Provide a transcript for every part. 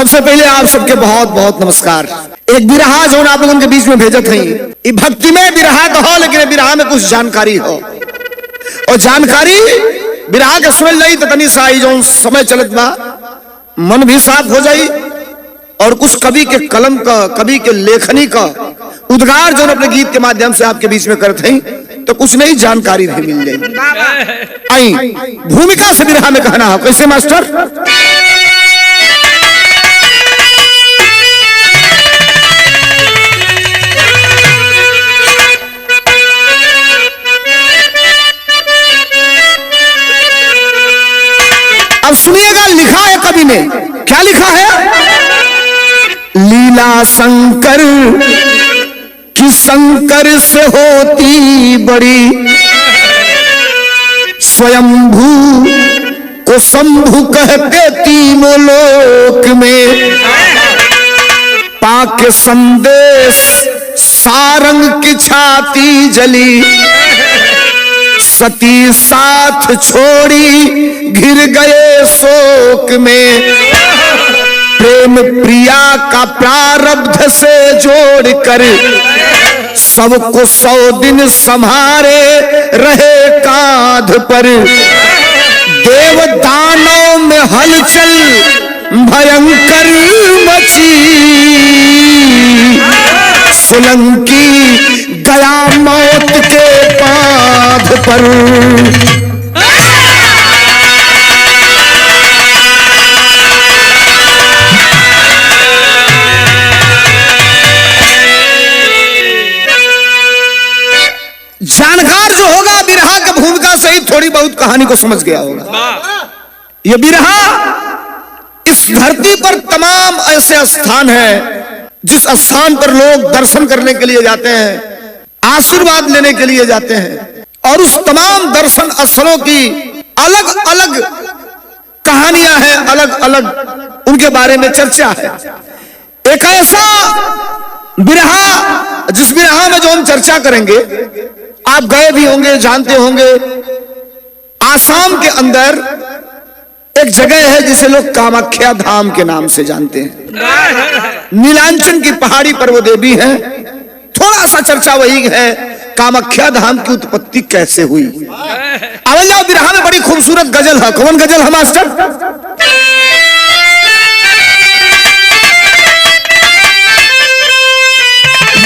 सबसे पहले आप सबके बहुत बहुत नमस्कार। एक बिरहा जो आप लोगों के बीच में भेजत है, ये भक्ति में बिरहा तो हो, लेकिन बिरहा में कुछ जानकारी हो, और जानकारी बिरहा के सुन ली तो तनी सा जो समय चलत बा मन भी साफ हो जाई, और कुछ कवि के कलम का, कवि के लेखनी का उद्गार जो अपने गीत के माध्यम से आपके बीच में करते हैं, तो कुछ नई जानकारी भी मिल जाएगी। आई भूमिका से बिरहा में कहना हो कैसे मास्टर? अब सुनिएगा, लिखा है कवि ने, क्या लिखा है? लीला शंकर की शंकर से होती बड़ी, स्वयंभू को शंभु कहते तीनों लोक में, पाक संदेश सारंग की छाती जली, सती साथ छोड़ी घिर गए शोक में, प्रेम प्रिया का प्रारब्ध से जोड़कर सबको 100 दिन संभारे रहे कांध पर, देव दानों में हलचल भयंकर मची, सोलंकी गया मौत के पाद पर। जानकार जो होगा बिरहा की भूमिका से ही थोड़ी बहुत कहानी को समझ गया होगा। यह बिरहा इस धरती पर तमाम ऐसे स्थान है जिस स्थान पर लोग दर्शन करने के लिए जाते हैं, आशीर्वाद लेने के लिए जाते हैं, और उस तमाम दर्शन स्थलों की अलग अलग कहानियां हैं, अलग अलग उनके बारे में चर्चा है। एक ऐसा बिरहा जिस बिरहा में जो हम चर्चा करेंगे, आप गए भी होंगे, जानते होंगे, आसाम के अंदर एक जगह है जिसे लोग कामाख्या धाम के नाम से जानते हैं। नीलांचन की पहाड़ी पर वो देवी है। थोड़ा सा चर्चा वही है, कामाख्या धाम की उत्पत्ति कैसे हुई। अब जाओ, बिरहा में बड़ी खूबसूरत गजल है। कौन गजल है मास्टर?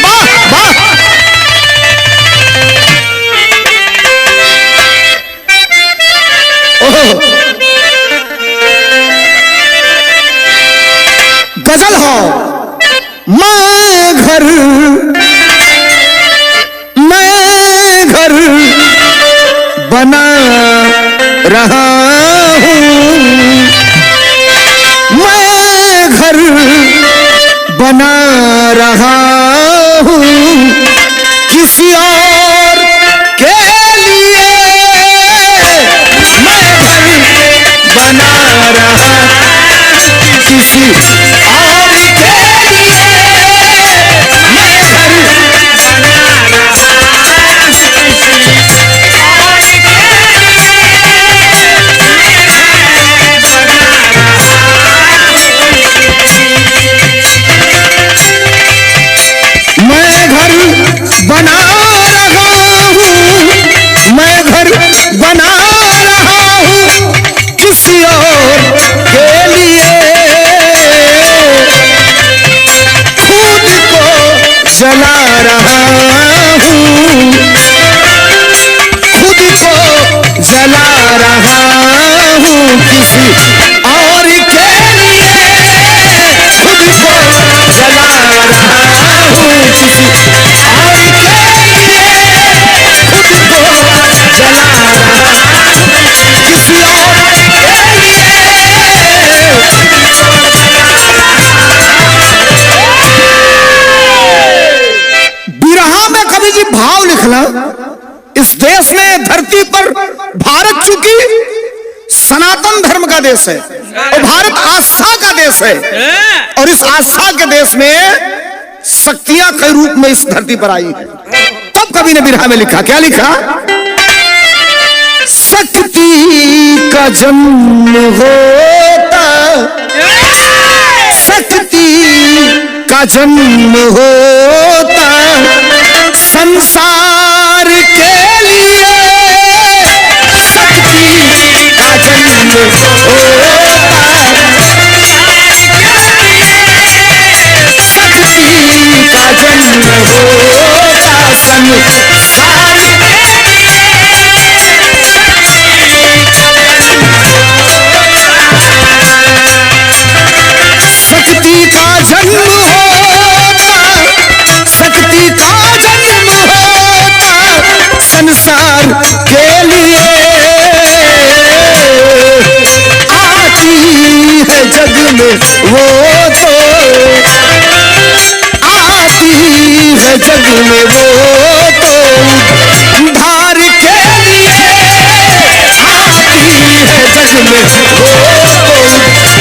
वाह वाह, गजल हो। मैं घर बना रहा हूँ, मैं घर बना रहा हूँ किसी और के लिए, मैं घर बना रहा किसी और के लिए, मैं घर बना रहा किसी और के लिए, मैं घर बना रहा हूँ, मैं घर बना रहा हूँ किसी और के लिए, खुद को जला रहा हूँ, खुद को जला रहा हूँ किसी और के लिए, खुद को जला रहा हूँ किसी और के लिए, खुद को जला रहा हूँ किसी और के लिए। बिरहा में कवि जी भाव लिखना, इस देश में, धरती पर भारत चूंकि सनातन धर्म का देश है और भारत आस्था का देश है, और इस आस्था के देश में शक्तियां के रूप में इस धरती पर आई है। तब कवि ने बिरहा में लिखा, क्या लिखा? शक्ति का जन्म होता का जन्म होता संसार के लिए, शक्ति का जन्म होता शक्ति का जन्म होता संसार शक्ति का जन्म होता, शक्ति का जन्म होता संसार के लिए, आती है जग में वो तो, आती है जग में वो तो उद्धार के लिए, आती है जग में वो तो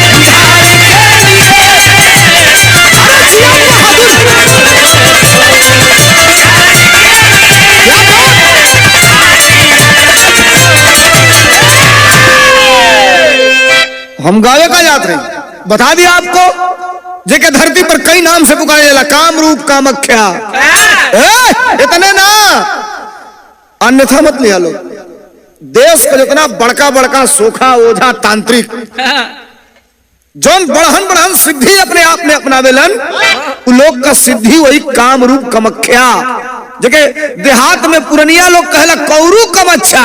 उद्धार के हम गावे का याद रहे बता दिया आपको जेके धरती पर कई नाम से पुकारे जाला, काम रूप कामख्या, इतने ना अन्यथा मत लिया लो। देश को जितना बड़का बड़का सोखा ओझा तांत्रिक जौन बढ़हन बढ़हन सिद्धि अपने आप में अपनावेलन, उ लोग का सिद्धि वही काम रूप कामख्या, जेके देहात में पुरनिया लोग कहला कौरू कमच्छा,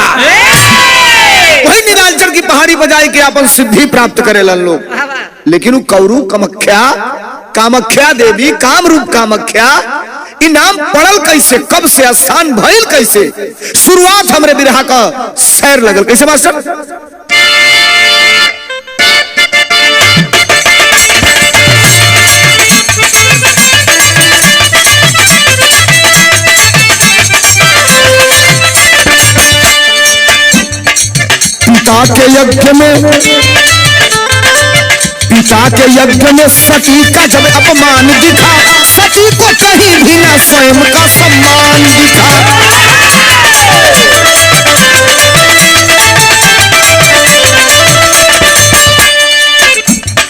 वही नीलांचल की पहाड़ी पर जाए के अपन सिद्धि प्राप्त करेलन लोग। लेकिन वो कौरू कामख्या, कामख्या देवी, काम रूप कामख्या, इनाम पड़ल कैसे, कब से स्थान भइल कैसे, शुरुआत हमरे बिरहा का सैर लगल कैसे मास्टर। पिता के यज्ञ में, पिता के यज्ञ में सती का जब अपमान दिखा, सती को कहीं भी ना स्वयं का सम्मान दिखा।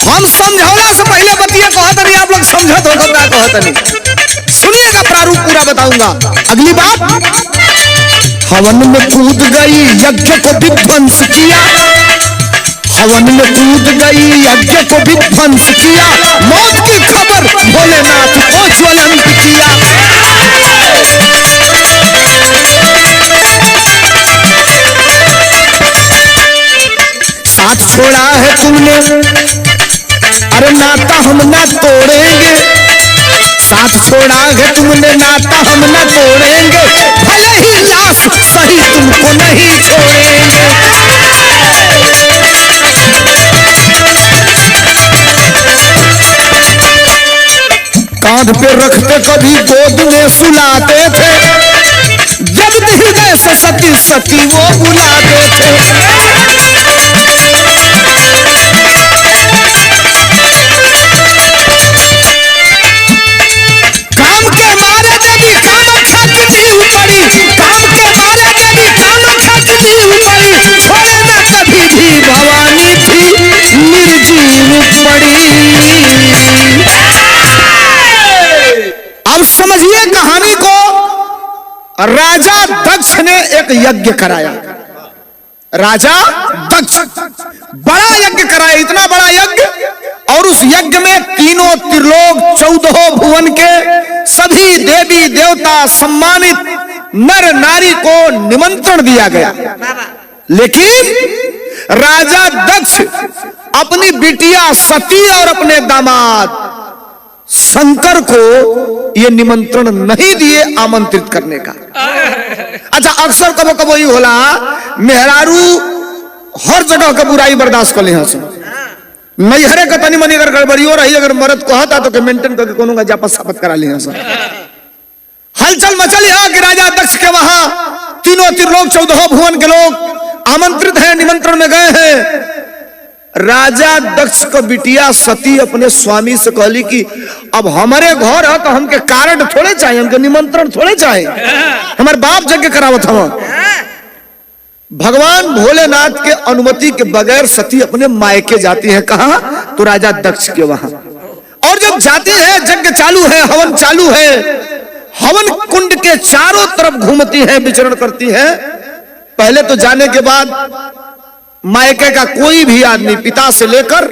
हम समझौला से पहले बतिया कहत नहीं, आप लोग समझत हो क्या कहत नहीं, सुनिएगा प्रारूप पूरा बताऊंगा। अगली बात, हवन में कूद गई यज्ञ को विध्वंस किया, हवन में कूद गई यज्ञ को विध्वंस किया, मौत की खबर भोलेनाथ को ज्वलंत किया। साथ छोड़ा है तुमने, अरे नाता हम ना तोड़ेंगे, साथ छोड़ा है तुमने नाता हम न तोड़ेंगे, भले ही लाश सही तुमको नहीं छोड़ेंगे। कांध पे रखते कभी गोद में सुलाते थे, जब हृदय से सती सती वो बुलाते थे। काम के मारे देवी कामख्या की नींव पड़ी, काम के मारे देवी कामख्या की नींव पड़ी, छोड़े न कभी भी भवानी थी निर्जीव पड़ी। अब समझिए कहानी को। राजा दक्ष ने एक यज्ञ कराया, राजा दक्ष बड़ा यज्ञ कराया, इतना बड़ा यज्ञ, और उस यज्ञ में तीनों त्रिलोक 14 भुवन के सभी देवी देवता सम्मानित नर नारी को निमंत्रण दिया गया। लेकिन राजा दक्ष अपनी बिटिया सती और अपने दामाद शंकर को यह निमंत्रण नहीं दिए आमंत्रित करने का। अच्छा, अक्सर कबो कबो ही होला, मेहरारू हर जगह का बुराई बर्दाश्त कर लिया, नैहरे का तनी मनी अगर गड़बड़ी हो रही, अगर मर्द कहता तो मेंटेन करके कोनो का जापत सापत करा लिया। हलचल मचल यहां कि राजा दक्ष के वहां तीनों त्रिलोक 14 भुवन के लोग आमंत्रित हैं, निमंत्रण में गए हैं। राजा दक्ष को बिटिया सती अपने स्वामी से कहली कि अब हमारे घर है तो हमके कारण थोड़े चाहिए, हमके निमंत्रण थोड़े चाहिए, हमारे बाप यज्ञ करावत हम। भगवान भोलेनाथ के अनुमति के बगैर सती अपने मायके जाती है। कहां? तो राजा दक्ष के वहां। और जब जाती है, यज्ञ चालू है, हवन चालू है, हवन कुंड के चारों तरफ घूमती है, विचरण करती है। पहले तो जाने के बाद मायके का कोई भी आदमी, पिता से लेकर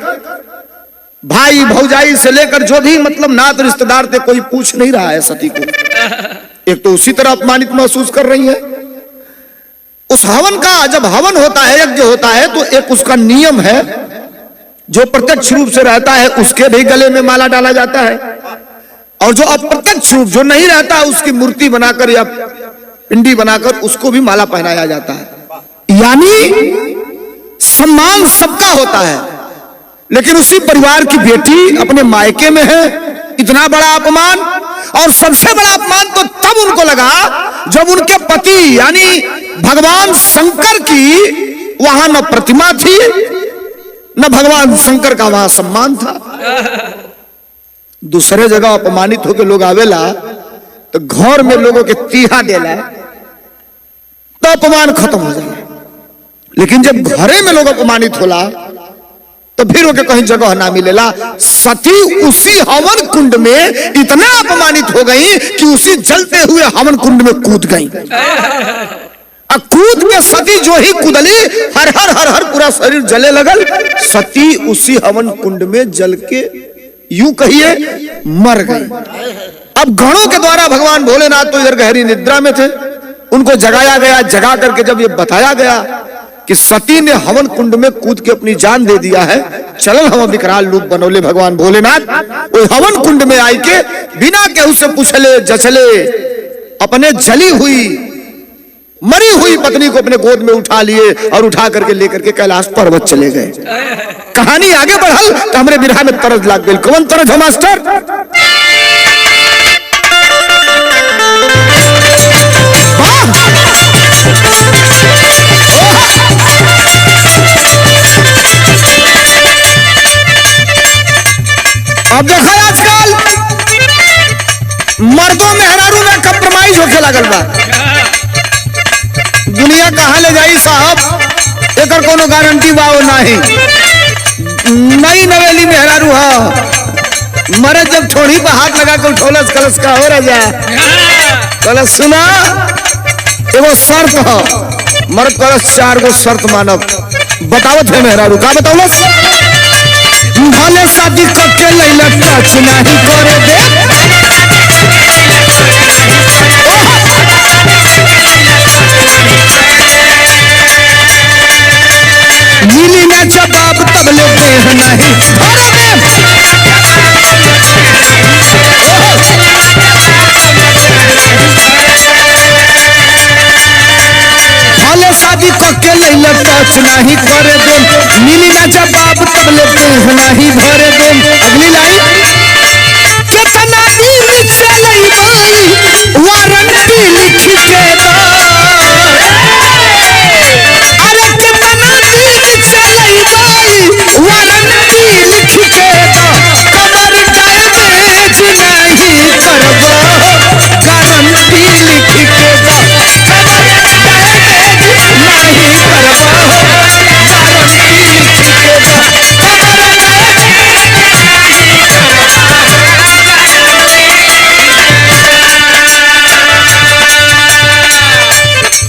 भाई भौजाई से लेकर जो भी मतलब नात रिश्तेदार थे, कोई पूछ नहीं रहा है सती को। एक तो उसी तरह अपमानित महसूस कर रही है। उस हवन का, जब हवन होता है, यज्ञ होता है, तो एक उसका नियम है, जो प्रत्यक्ष रूप से रहता है उसके भी गले में माला डाला जाता है, और जो अप्रत्यक्ष रूप, जो नहीं रहता, उसकी मूर्ति बनाकर या पिंडी बनाकर उसको भी माला पहनाया जाता है। यानी सम्मान सबका होता है, लेकिन उसी परिवार की बेटी अपने मायके में है, इतना बड़ा अपमान। और सबसे बड़ा अपमान तो तब उनको लगा जब उनके पति यानी भगवान शंकर की वहां न प्रतिमा थी, न भगवान शंकर का वहां सम्मान था। दूसरे जगह अपमानित होकर लोग आवेला तो घर में लोगों के तीहा देला तो अपमान खत्म हो जाए, लेकिन जब घरे में लोग अपमानित होला तो फिर वो कहीं जगह ना मिलेला। सती उसी हवन कुंड में इतना अपमानित हो गई कि उसी जलते हुए हवन कुंड में कूद गई। अब कूद के सती जो ही कूदली, हर हर हर हर पूरा शरीर जले लगल। सती उसी हवन कुंड में जल के यूं कहिए मर गई। अब गणों के द्वारा भगवान भोलेनाथ तो इधर गहरी निद्रा में थे, उनको जगाया गया। जगा करके जब ये बताया गया कि सती ने हवन कुंड में कूद के अपनी जान दे दिया है, चलल हम विकराल रूप बनौले भगवान भोलेनाथ, वो हवन कुंड में आई के बिना केहू से पूछले जचले अपने जली हुई मरी हुई पत्नी को अपने गोद में उठा लिए और उठा करके लेकर के कैलाश पर्वत चले गए। कहानी आगे बढ़ल तो हमरे बिरहा में तरज लाग गई। कौन तरज है मास्टर? अब देखा आजकल मर्दों मेहरारू में कंप्रोमाइज होके लगल बा। दुनिया कहाँ ले जाई साहब, एक कोनो गारंटी बाओ नहीं। नई नवेली मेहरारू हा मरद जब ठोड़ी पर हाथ लगा के उठौलस कलश का हो राजा कलश सुना, एगो शर्त हो, मर्द कलश 4 गो शर्त मानब। बतावत है मेहरारू का बतावलस? भले शादी करके लैला टच नहीं करे दे, मिली ना जवाब तबले देह नहीं भरे दे। भले शादी करके लैला टच नहीं करे दे, मिली ना जवाब तबले देह नहीं भरे दे। अगली लाइन, कितना दिन चलई बाई वारंटी लिख के दो, अरे कितना दिन चलई बाई वारंटी लिख के दो, कमर डैमेज नहीं करबो, गारंटी लिख के दो, कमर डैमेज नहीं करबो, गारंटी लिख के दो,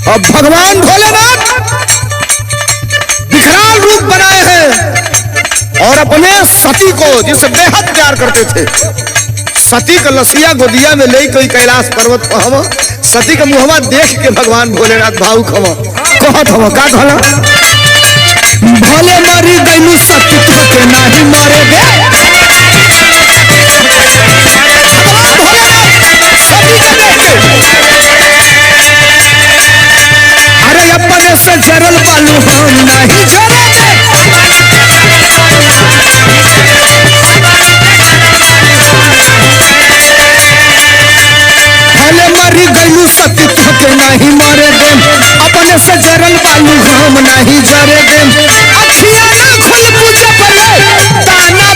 अब भगवान भोलेनाथ विकराल रूप बनाए हैं और अपने सती को जिसे बेहद प्यार करते थे, सती का लसिया गोदिया में ले कोई कैलाश पर्वत पर हम सती का मुहवा देख के भगवान भोलेनाथ भावुक हम कहत हम का कहला, भोले मरी गई सती के नहीं मरे दे। अरे अपने से जरल बालू हम नहीं जरे दे, भले मरी गई सती के नहीं मरे दे, अपने से जरल बालू हम नहीं जरे दे। अखियां ना खुल बुझ पले ताना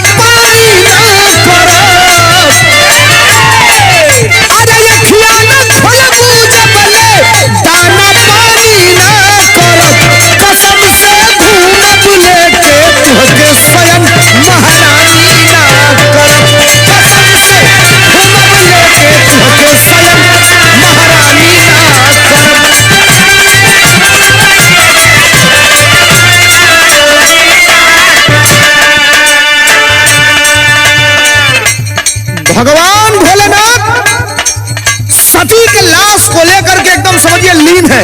भगवान भोलेनाथ सती के लाश को लेकर के एकदम समझिए लीन है।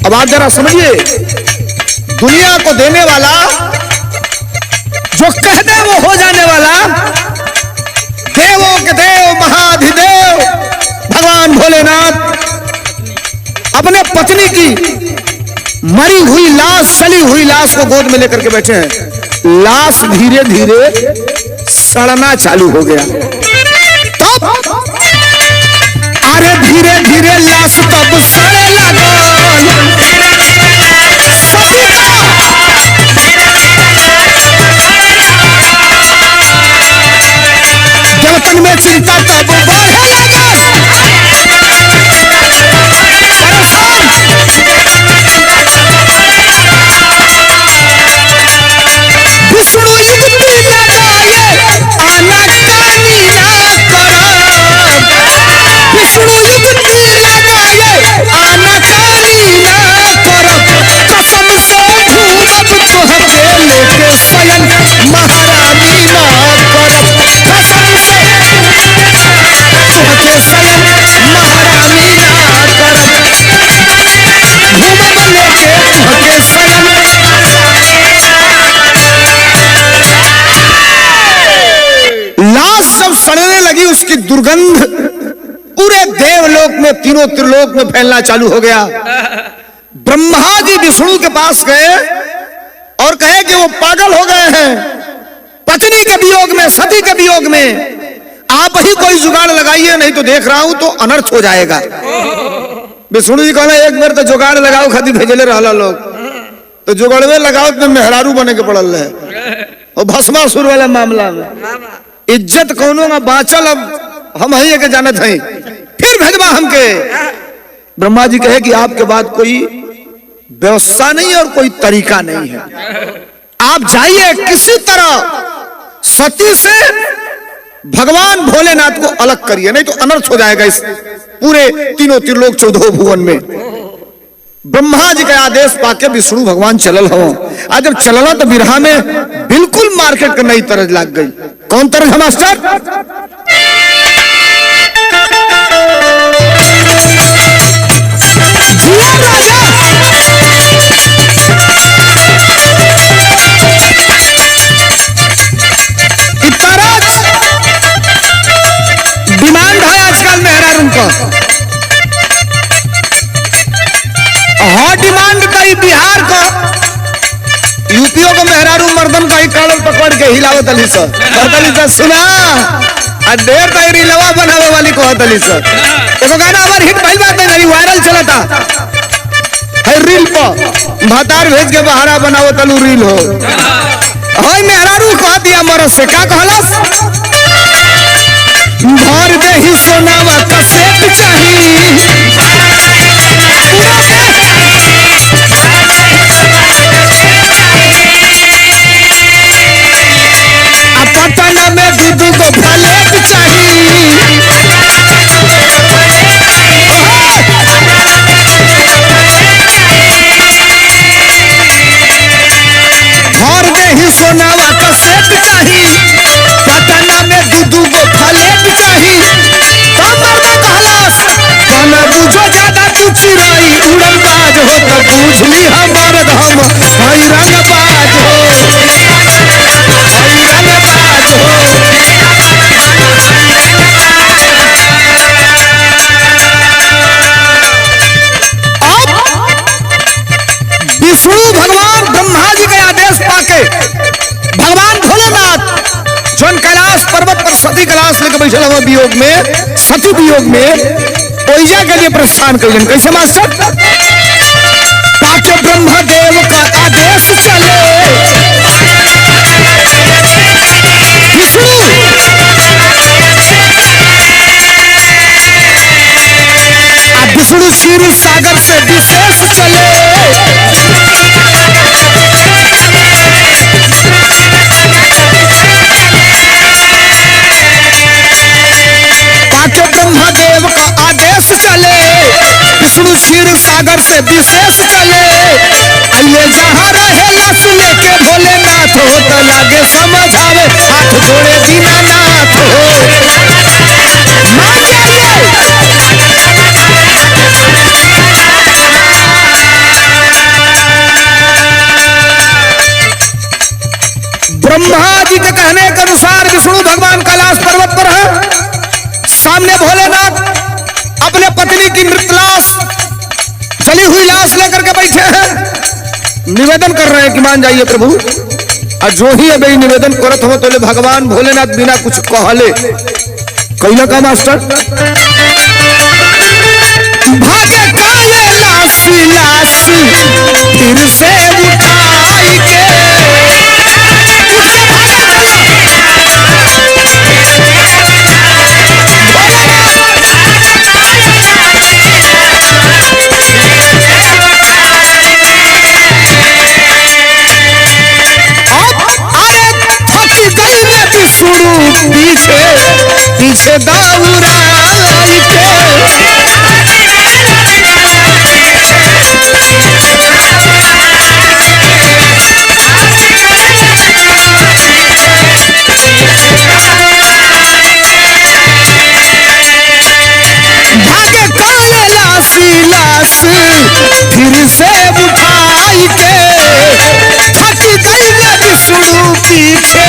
अब आप जरा समझिए, दुनिया को देने वाला, जो कह दे वो हो जाने वाला, देवों के देव महाधिदेव भगवान भोलेनाथ अपने पत्नी की मरी हुई लाश, सड़ी हुई लाश को गोद में लेकर के बैठे हैं। लाश धीरे धीरे सड़ना चालू हो गया। तब अरे धीरे धीरे लाश तब सड़े लगा। देवतन में चिंता तब बढ़े लगा। विष्णु युक्ति लगाए आनाकानी ना करो। विष्णु युक्ति लगाए आनाकानी ना करो। कसम से ढूंढब तोहके लेके स्वयं महारानी ना करब। कसम से तोहके स्वयं महारानी ना करब। घूमब लेके तोहके स्वयं। लाश जब सड़ने लगी, उसकी दुर्गंध पूरे देवलोक में, तीनों त्रिलोक में फैलना चालू हो गया। ब्रह्मा जी विष्णु के पास गए और कहे कि वो पागल हो गए हैं पत्नी के वियोग में, सती के वियोग में। आप ही कोई जुगाड़ लगाइए, नहीं तो देख रहा हूं तो अनर्थ हो जाएगा। विष्णु जी कहना एक बार तो जुगाड़ लगाओ, खातिर भेजले रहला लोग, तो जुगाड़वे लगाओ तो मेहरारू बने के पड़ल है। और भस्मासुर वाला मामला में इज्जत कौनो ना बाचल, अब हम ही के जानत हैं, फिर भेजवा हमके। ब्रह्मा जी कहे कि आपके बाद कोई व्यवस्था नहीं और कोई तरीका नहीं है, आप जाइए किसी तरह सती से भगवान भोलेनाथ को अलग करिए, नहीं तो अनर्थ हो जाएगा इस पूरे तीनों त्रिलोक 14 भुवन में। ब्रह्मा जी का आदेश पाके विष्णु भगवान चलल हो। आज जब चलना तो बिरहा में बिल्कुल मार्केट का नई तरज लग गई। कौन तरज है मास्टर? राजा डिमांड है आजकल मेहरारू का। हाँ डिमांड कई बिहार को, यूपीओ को मेहरारू मर्दन का ही कालम पकड़ के हिलावत अली सर सुना ढेर तैयारी लवा बनावे वाली को अली सर। एगो गाना हमार हिट भइल बात नहीं, वायरल चलता है रील पर, भातार भेज के बहारा बनावो तलू रील हो। हाय मेहरारू कह दिया मरद से, का कहलस? भर दे ही सोनावा कसेट चाहिए। पटना में दूध को प्लेट चाहिए। भर दे ही सोनावा कसेट चाहिए। पटना में दूध को प्लेट चाहिए। बुझो ज्यादा तू चिराई उड़न बाज हो, तो बुझली हमार हम हैरान बाज हो, हैरान बाज हो। विष्णु भगवान ब्रह्मा जी के आदेश पाके भगवान भोलेनाथ जौन कैलाश पर्वत पर सती कैलाश लेकर बैठल हुआ वियोग में, सती वियोग में ओइजा के लिए प्रस्थान करें। कैसे मास्टर? पाके ब्रह्मदेव का आदेश चले। विष्णु विष्णु क्षीर सागर से विशेष चले। पाके ब्रह्मदेव का आदेश चले। विष्णु क्षीर सागर से विशेष चले। आइए जहाँ रहेला सुने के भोलेनाथ होतल लागे समझावे हाथ जोड़े दीनानाथ हो। मान जाइए ब्रह्मा जी के कहने के अनुसार विष्णु भगवान कैलाश पर्वत पर है। सामने भोलेनाथ अपने पत्नी की मृत लाश, चली हुई लाश लेकर के बैठे हैं। निवेदन कर रहे हैं कि मान जाइए प्रभु। और जो ही अभी निवेदन करत हो तो भगवान भोलेनाथ बिना कुछ कहले कैला का मास्टर भागे काले लाशी लाश फिर से उठाई के पीछे पीछे दाऊराई के भागे काले लाशी लाश फिर से उठाई के थक गई मैं विष्णु पीछे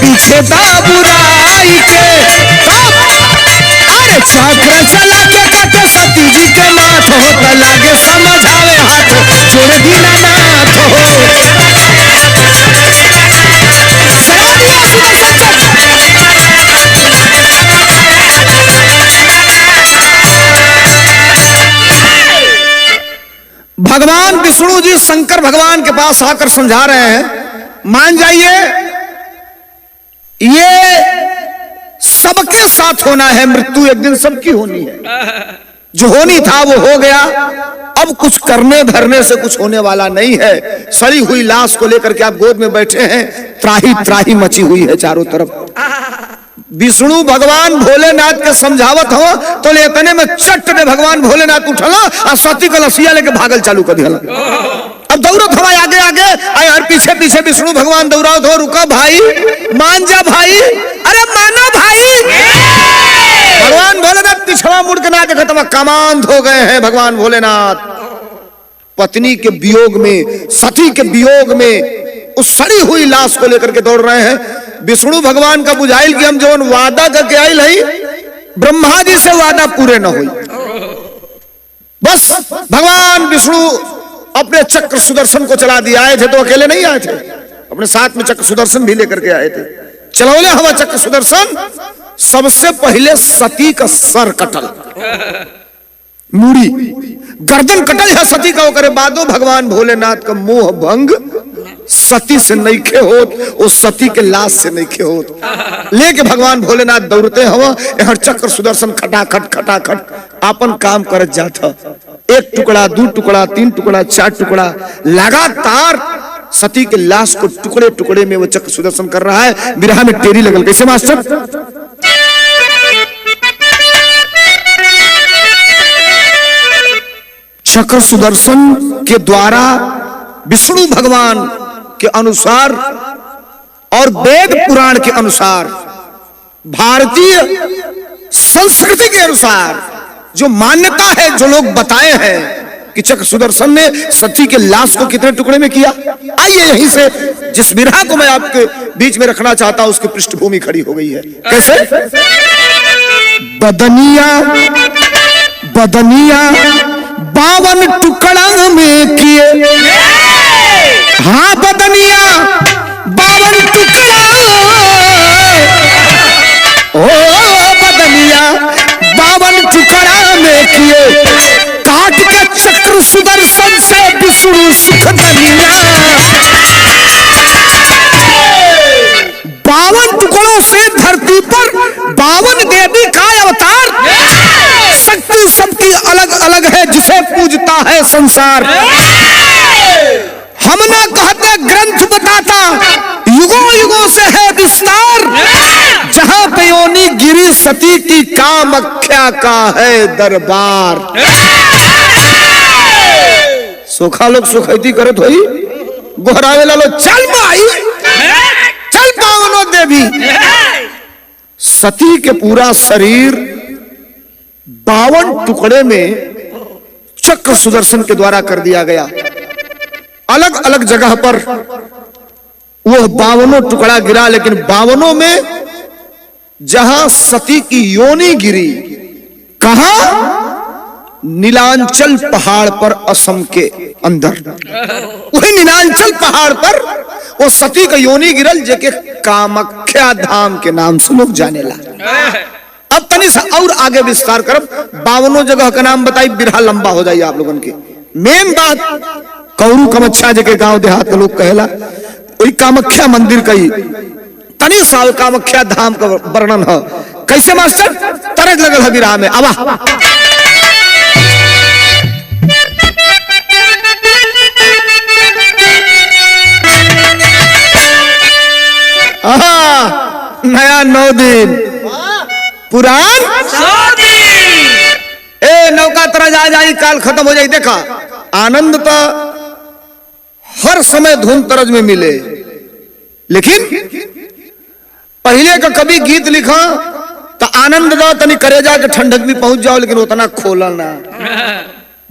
पीछे दाबुराई के। अरे चक्र चला के काटे सती जी के माथ हो तो लागे समझावे हाथ जोड़ दीनानाथ हो। भगवान विष्णु जी शंकर भगवान के पास आकर समझा रहे हैं मान जाइए ये सबके साथ होना है, मृत्यु एक दिन सबकी होनी है। जो होनी था वो हो गया, अब कुछ करने धरने से कुछ होने वाला नहीं है। सड़ी हुई लाश को लेकर के आप गोद में बैठे हैं, त्राही त्राही मची हुई है चारों तरफ। विष्णु भगवान भोलेनाथ के समझावत हो तो इतने में चट ने भगवान भोलेनाथ उठला और सती का लसिया लेके भागल चालू कर दिया। अब दौड़त हवा आगे आगे और पीछे पीछे विष्णु भगवान दौड़ाओ हो। रुका भाई, मान जा भाई, अरे मानो भाई। भगवान भोलेनाथ पिछवा मुड़ के ना देखा तो कमांध हो गए हैं। भगवान भोलेनाथ पत्नी के वियोग में, सती के वियोग में उस सड़ी हुई लाश को लेकर के दौड़ रहे हैं। विष्णु भगवान का बुझाइल कि हम जो वादा करके आयल है ब्रह्मा जी से वादा पूरे न हुई। बस भगवान विष्णु अपने चक्र सुदर्शन को चला दिया। आए थे तो अकेले नहीं आए थे, अपने साथ में चक्र सुदर्शन भी लेकर के आए थे। चलौले हवा चक्र सुदर्शन। सबसे पहले सती का सर कटल, मूड़ी गर्दन कटल है सती का। करे बादो भगवान भोलेनाथ का मोह भंग सती से नईखे होत, उस सती के लाश से नईखे होत। लेके भगवान भोलेनाथ दौड़ते हवा, यहाँ चक्र सुदर्शन खटाखट खटाखट अपन काम करत जाता। एक टुकड़ा, दो टुकड़ा, तीन टुकड़ा, चार टुकड़ा, लगातार सती के लाश को टुकड़े टुकड़े में वो चक्र सुदर्शन कर रहा है। बिरहा में टेरी लगल। कैसे मास्टर? चक्र सुदर्शन के द्वारा विष्णु भगवान के अनुसार और वेद पुराण के अनुसार, भारतीय संस्कृति के अनुसार जो मान्यता है, जो लोग बताए हैं कि चक्र सुदर्शन ने सती के लाश को कितने टुकड़े में किया। आइए यहीं से जिस बिरहा को मैं आपके बीच में रखना चाहता हूं उसकी पृष्ठभूमि खड़ी हो गई है। कैसे? बदनिया बदनिया 52 टुकड़ा में किए। हाँ बदनिया 52 टुकड़ा, ओ बदनिया 52 टुकड़ा में किए। काट के चक्र सुदर्शन से विष्णु सुख दनिया। 52 टुकड़ों से धरती पर 52 देवी का अवतार। शक्ति सबकी अलग अलग है, जिसे पूजता है संसार। हम ना कहते ग्रंथ बताता, युगों युगों से है विस्तार। जहां पे योनि गिरी सती की कामाख्या का है दरबार। सोखा लोग सुखैती करत होई, गोहरावे ला लो चल भाई। चल पावनो देवी। सती के पूरा शरीर 52 टुकड़े में चक्र सुदर्शन के द्वारा कर दिया गया। अलग अलग जगह पर वो 52 टुकड़ा गिरा, लेकिन 52 में जहां सती की योनि गिरी, कहां? नीलांचल पहाड़ पर, असम के अंदर। वही नीलांचल पहाड़ पर वो सती का योनि गिरल, जेके कामाख्या धाम के नाम से लोग जाने ला। अब तनी सा और आगे विस्तार करब, 52 जगह का नाम बताई, बिरहा लंबा हो जाइए आप लोगन के। मेन बात कौरू कामाख्या जगह गांव देहात के लोग कहेला, वही कामाख्या मंदिर का ही तनी साल कामाख्या धाम का वर्णन है। कैसे मास्टर? तरज लगल है बिरहा में। आवा नया 9 दिन पुरान 100 दिन। ए नौका तरज आ जाई, काल खत्म हो जाई। देखा आनंद तो हर समय धुन तरज में मिले, लेकिन पहले का कभी गीत लिखा तो आनंद दो तनी करेजा के ठंडक भी पहुंच जाओ, लेकिन उतना खोला ना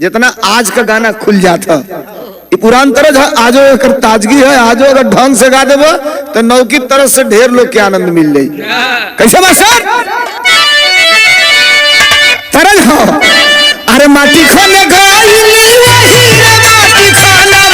जितना आज का गाना खुल जाता। ये पुरान तरज है, आजो एक ताजगी है, आजो अगर ढंग से गा देबो तो नौ की तरफ से ढेर लोग के आनंद मिल जाई। कैसे मास्टर? तरज हो। अरे माटी खाने गई माटी खाना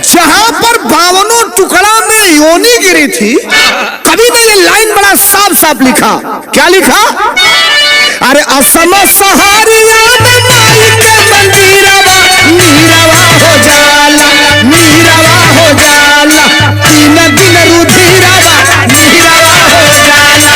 जहां पर 52 टुकड़ा में योनि गिरी थी, कभी ने ये लाइन बड़ा साफ साफ लिखा। क्या लिखा? अरे असम सहारिया में माई के मंदिरवा, नीरवा हो जाला, नीरवा हो जाला, 3 दिन रुधिरवा, नीरवा हो जाला।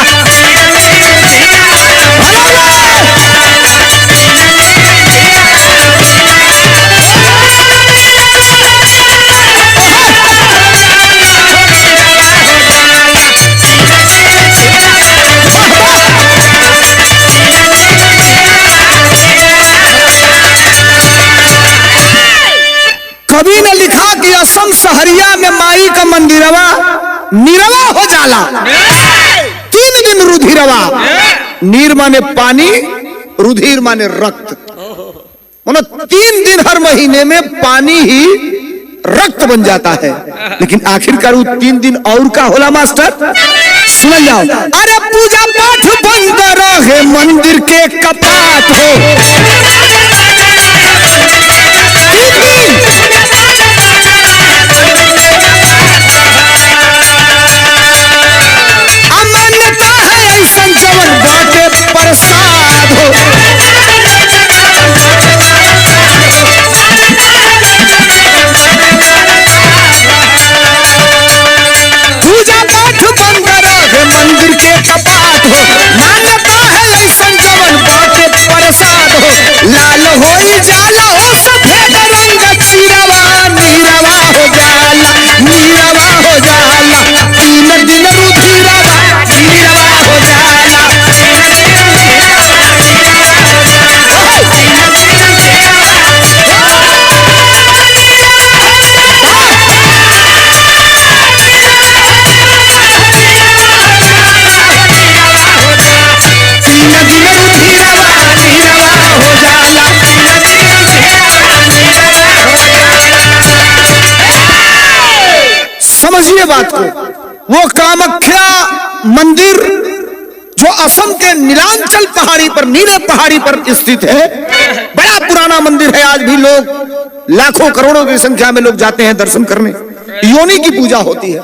कवि ने लिखा कि असम सहरिया में माई का मंदिरवा नीरवा हो जाला, 3 दिन रुधिरवा। नीर माने पानी, रुधिर माने रक्त। मतलब 3 दिन हर महीने में पानी ही रक्त बन जाता है। लेकिन आखिरकार वो 3 दिन और का होला मास्टर? सुन जाओ। अरे पूजा पाठ बंद रहे, मंदिर के कपाट हो, अमान्यता है ऐसा जवन बाटे प्रसाद हो। पूजा पाठ बंद रहे, मंदिर के कपाट हो, मान्यता है ऐसा जवन बाटे प्रसाद हो। लाल हो जाला हो सफेद रंग चिरवा, नीरवा हो जाला, नीरवा हो जाला, 3 दिन रुधिरवा, नीरवा हो जाला। समझिए बात को। वो कामाख्या मंदिर जो असम के नीलांचल पहाड़ी पर, नीले पहाड़ी पर स्थित है, बड़ा पुराना मंदिर है। आज भी लोग लाखों करोड़ों की संख्या में लोग जाते हैं दर्शन करने। योनि की पूजा होती है।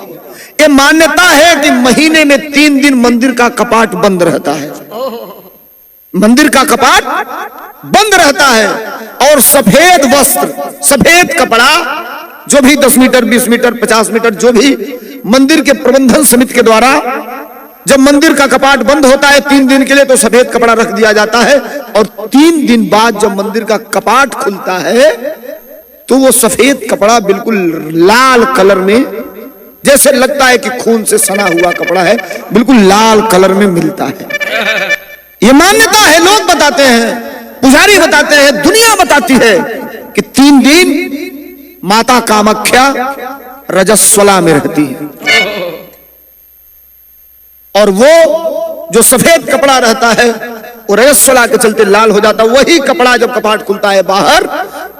ये मान्यता है कि महीने में 3 दिन मंदिर का कपाट बंद रहता है। मंदिर का कपाट बंद रहता है और सफेद वस्त्र, सफेद कपड़ा, जो भी 10 मीटर, 20 मीटर, 50 मीटर, जो भी मंदिर के प्रबंधन समिति के द्वारा जब मंदिर का कपाट बंद होता है 3 दिन के लिए, तो सफेद कपड़ा रख दिया जाता है। और 3 दिन बाद जब मंदिर का कपाट खुलता है तो वो सफेद कपड़ा बिल्कुल लाल कलर में, जैसे लगता है कि खून से सना हुआ कपड़ा है, बिल्कुल लाल कलर में मिलता है। ये मान्यता है, लोग बताते हैं, पुजारी बताते हैं, दुनिया बताती है कि 3 दिन माता कामाख्या रजस्वला में रहती है और वो जो सफेद कपड़ा रहता है वो रजस्वला के चलते लाल हो जाता है। वही कपड़ा जब कपाट खुलता है बाहर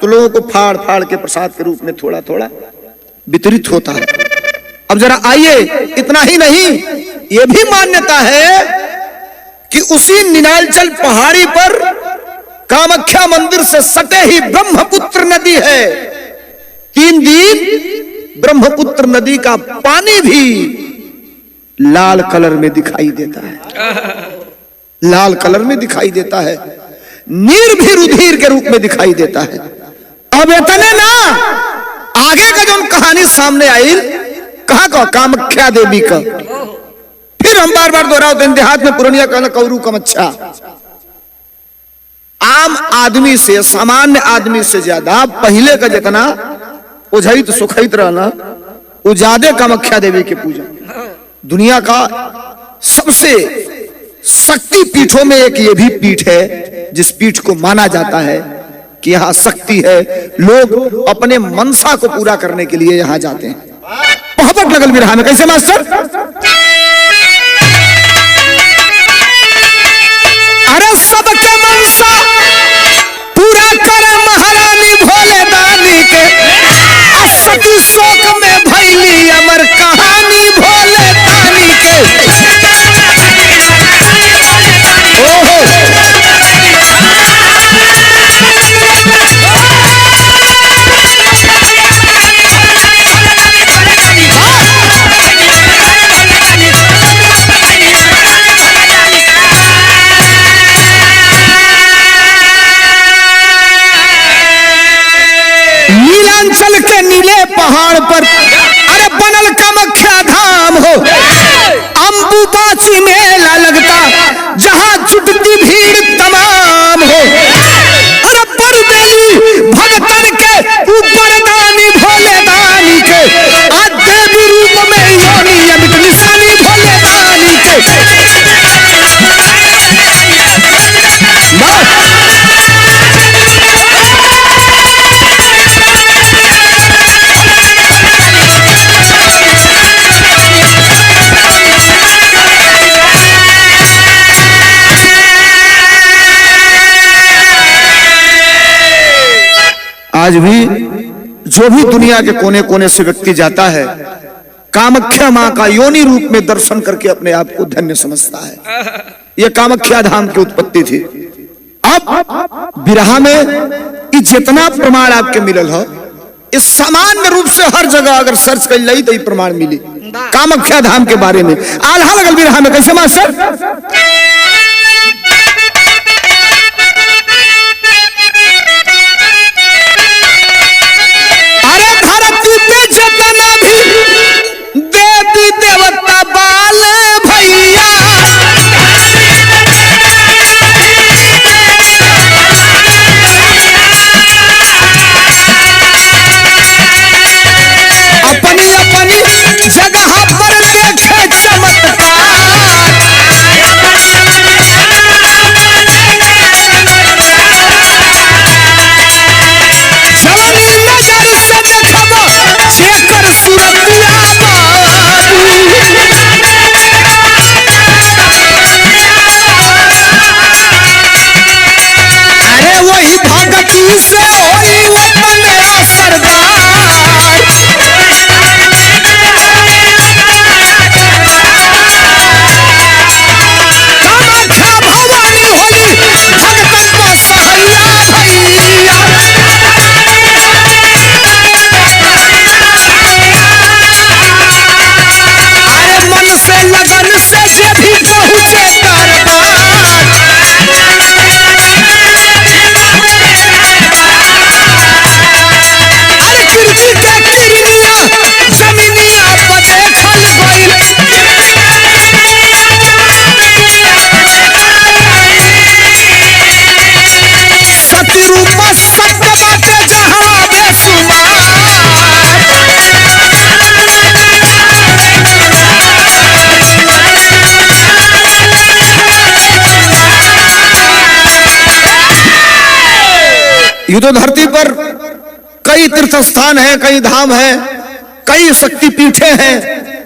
तो लोगों को फाड़ फाड़ के प्रसाद के रूप में थोड़ा थोड़ा वितरित होता है। अब जरा आइए, इतना ही नहीं, यह भी मान्यता है कि उसी नीलांचल पहाड़ी पर कामाख्या मंदिर से सटे ही ब्रह्मपुत्र नदी है। 3 दिन ब्रह्मपुत्र नदी का पानी भी लाल कलर में दिखाई देता है, लाल कलर में दिखाई देता है। नीर भी रुधिर के रूप में दिखाई देता है। अब इतने ना, आगे का जो कहानी सामने आई, कहा का कामाख्या देवी का, फिर हम बार बार दोहराते हैं, देहात में पुरनिया कहना कौरू कमच्छा। आम आदमी से, सामान्य आदमी से ज्यादा पहले का जितना उझैत सुखैत रहना, वो ज्यादा कामाख्या देवी के पूजा। दुनिया का सबसे शक्ति पीठों में एक ये भी पीठ है जिस पीठ को माना जाता है कि यहां शक्ति है। लोग अपने मनसा को पूरा करने के लिए यहां जाते हैं। मोहब्बत लगल बिरहा में कैसे मास्टर? अरे सबके मनसा पूरा करे महारानी भोले दानी के, सती शोक में भैली अमर कहानी भोले दानी के। नीलांचल के नीले पहाड़ पर अरे बनल कामाख्या धाम हो, अंबुबाची मेला लगता जहां जुटती भीड़ तमाम हो। अरे परदेली भगतन के ऊपर दानी भोले दानी के, आज देवी रूप में योनी अमित निशानी भोले दानी के। आज भी जो भी दुनिया के कोने कोने से व्यक्ति जाता है, कामाख्या मां का योनि रूप में दर्शन करके अपने आप को धन्य समझता है। यह कामाख्या धाम की उत्पत्ति थी। अब बिरहा में जितना प्रमाण आपके मिलल हो, इस सामान्य रूप से हर जगह अगर सर्च कर ली तो ये प्रमाण मिली कामाख्या धाम के बारे में। आल्हा लगल बिरहा में कैसे मास्टर? देवी देवता बाल भैया, अपनी अपनी जगह पर देखे चमत्कार। ये तो धरती पर कई तीर्थ स्थान है, कई धाम है, कई शक्ति पीठे हैं,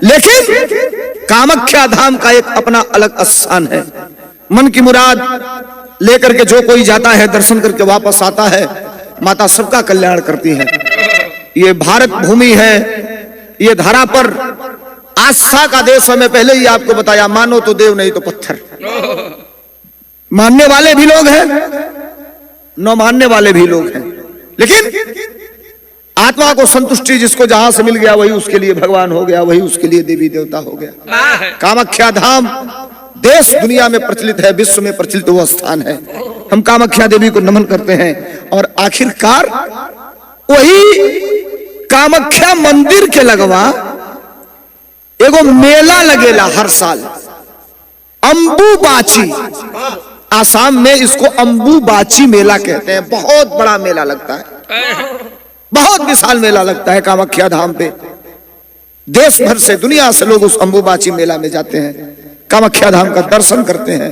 लेकिन कामाख्या धाम का एक अपना अलग स्थान है। मन की मुराद लेकर के जो कोई जाता है, दर्शन करके वापस आता है, माता सबका कल्याण करती है। ये भारत भूमि है, ये धरा पर आस्था का देश है। मैं पहले ही आपको बताया, मानो तो देव नहीं तो पत्थर। मानने वाले भी लोग हैं, न मानने वाले भी लोग हैं, लेकिन आत्मा को संतुष्टि जिसको जहां से मिल गया वही उसके लिए भगवान हो गया, वही उसके लिए देवी देवता हो गया। कामाख्या धाम देश दुनिया में प्रचलित है, विश्व में प्रचलित वो स्थान है। हम कामाख्या देवी को नमन करते हैं। और आखिरकार वही कामाख्या मंदिर के लगवा एगो मेला लगेला हर साल, अंबुबाची। आसाम में इसको अंबुबाची मेला कहते हैं। बहुत बड़ा मेला लगता है, बहुत विशाल मेला लगता है कामाख्या धाम पे। देश भर से, दुनिया से लोग उस अंबुबाची मेला में जाते हैं, कामाख्या धाम का दर्शन करते हैं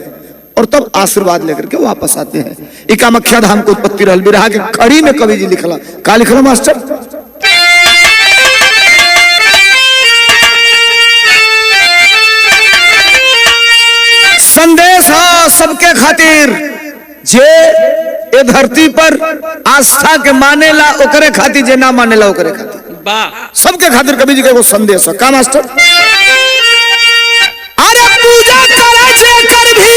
और तब आशीर्वाद लेकर के वापस आते हैं। ये कामाख्या धाम को उत्पत्ति रहल बिरहा के खड़ी में कवि जी लिखला। का लिखला मास्टर? संदेश हो सबके खातिर, जे ए धरती पर आस्था के मानेला ओकरे खातिर, जे ना मानेला ओकरे खातिर, सबके खातिर कवि जी के वो संदेश है। का मास्टर? अरे पूजा करे जे कर भी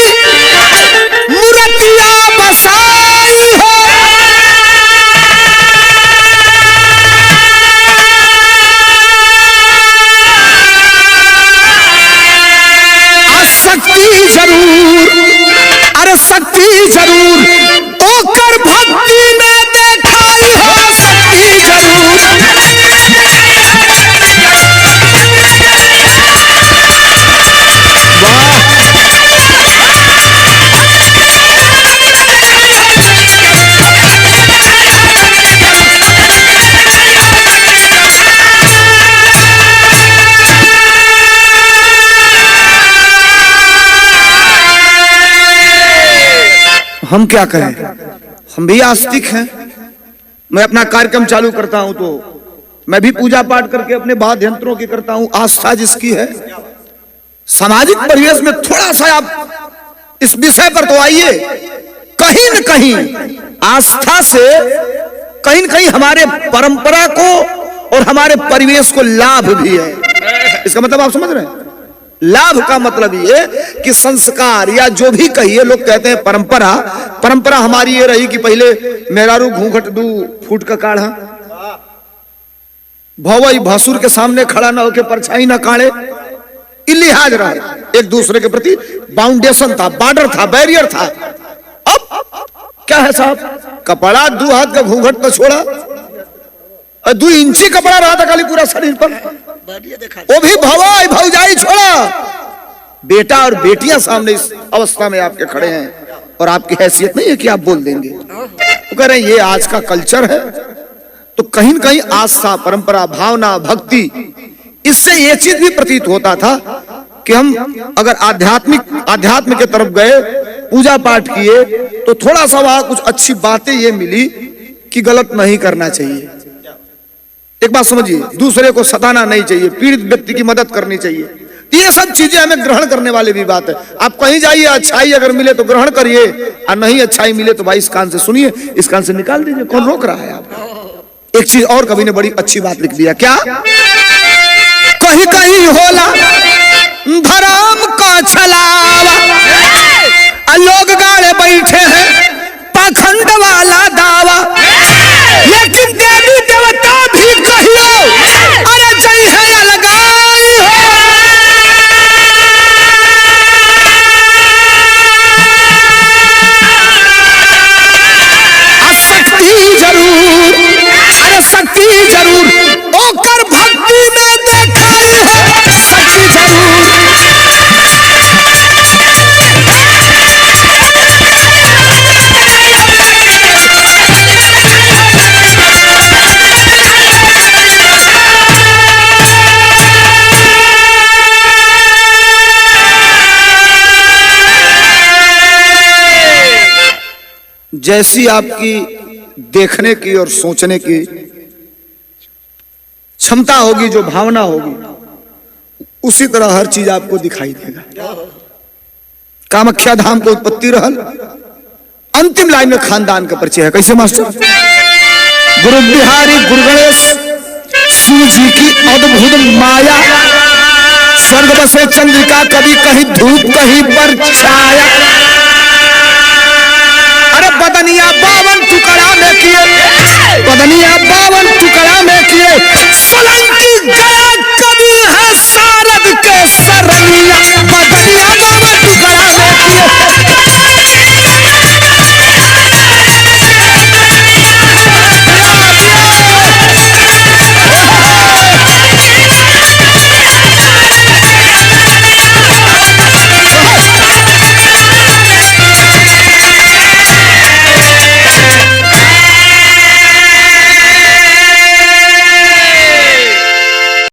मूर्तिया बसाई हो, शक्ति जरूर, अरे शक्ति जरूर ओकर भक्ति में देखाई हो, शक्ति जरूर। हम क्या करें, हम भी आस्तिक हैं। मैं अपना कार्यक्रम चालू करता हूं तो मैं भी पूजा पाठ करके अपने वाद्य यंत्रों की करता हूं। आस्था जिसकी है, सामाजिक परिवेश में थोड़ा सा आप इस विषय पर तो आइए। कहीं न कहीं आस्था से कहीं न कहीं हमारे परंपरा को और हमारे परिवेश को लाभ भी है। इसका मतलब आप समझ रहे हैं? लाभ का मतलब ये कि संस्कार या जो भी कहिए, लोग कहते हैं परंपरा। परंपरा हमारी ये रही कि पहले मेरारू घूंघट दू फूट का काढ़ा, भवई भसुर के सामने खड़ा ना होके परछाई ना काढ़े। लिहाज रहा, एक दूसरे के प्रति बाउंडेशन था, बॉर्डर था, बैरियर था। अब क्या है साहब, कपड़ा 2 हाथ का घूंघट तो छोड़ा, 2 इंची कपड़ा रहा था खाली पूरा शरीर पर, वो भी भवाई भौजाई छोड़ा। बेटा और बेटियां सामने इस अवस्था में आपके खड़े हैं और आपकी हैसियत नहीं है कि आप बोल देंगे। तो कह रहे हैं ये आज का कल्चर है। तो कहीं न कहीं आस्था, परंपरा, भावना, भक्ति, इससे ये चीज भी प्रतीत होता था कि हम अगर आध्यात्म के तरफ गए, पूजा पाठ किए, तो थोड़ा सा वहां कुछ अच्छी बातें ये मिली कि गलत नहीं करना चाहिए। एक बात समझिए, दूसरे को सताना नहीं चाहिए, पीड़ित व्यक्ति की मदद करनी चाहिए। ये सब चीजें हमें ग्रहण करने वाली भी बात है। आप कहीं जाइए, अच्छाई अगर मिले तो ग्रहण करिए, और नहीं अच्छाई मिले तो भाई इस कान से सुनिए, इस कान से निकाल दीजिए। कौन रोक रहा है आपको? एक चीज और कवि ने बड़ी अच्छी बात लिख दिया। क्या? कहीं कहीं होला धर्म का छलावा, लोग गाड़े बैठे हैं पाखंड वाला दावा, लेकिन देवी देवता भी कहियो अरे जय है अलगाई हो। शक्ति जरूर, अरे शक्ति जरूर ओकर भक्ति में देखाई हो, शक्ति जरूर। जैसी आपकी देखने की और सोचने की क्षमता होगी, जो भावना होगी, उसी तरह हर चीज आपको दिखाई देगा। कामाख्या धाम को उत्पत्ति रहल। अंतिम लाइन में खानदान का परिचय है। कैसे मास्टर? गुरु बिहारी गुरु गणेश शिव जी की अद्भुत माया, स्वर्ग बसे चंद्रिका, कभी कहीं धूप कहीं पर छाया। अरे बदनिया 52 टुकड़ा में किए, बदनिया 52 टुकड़ा में किए,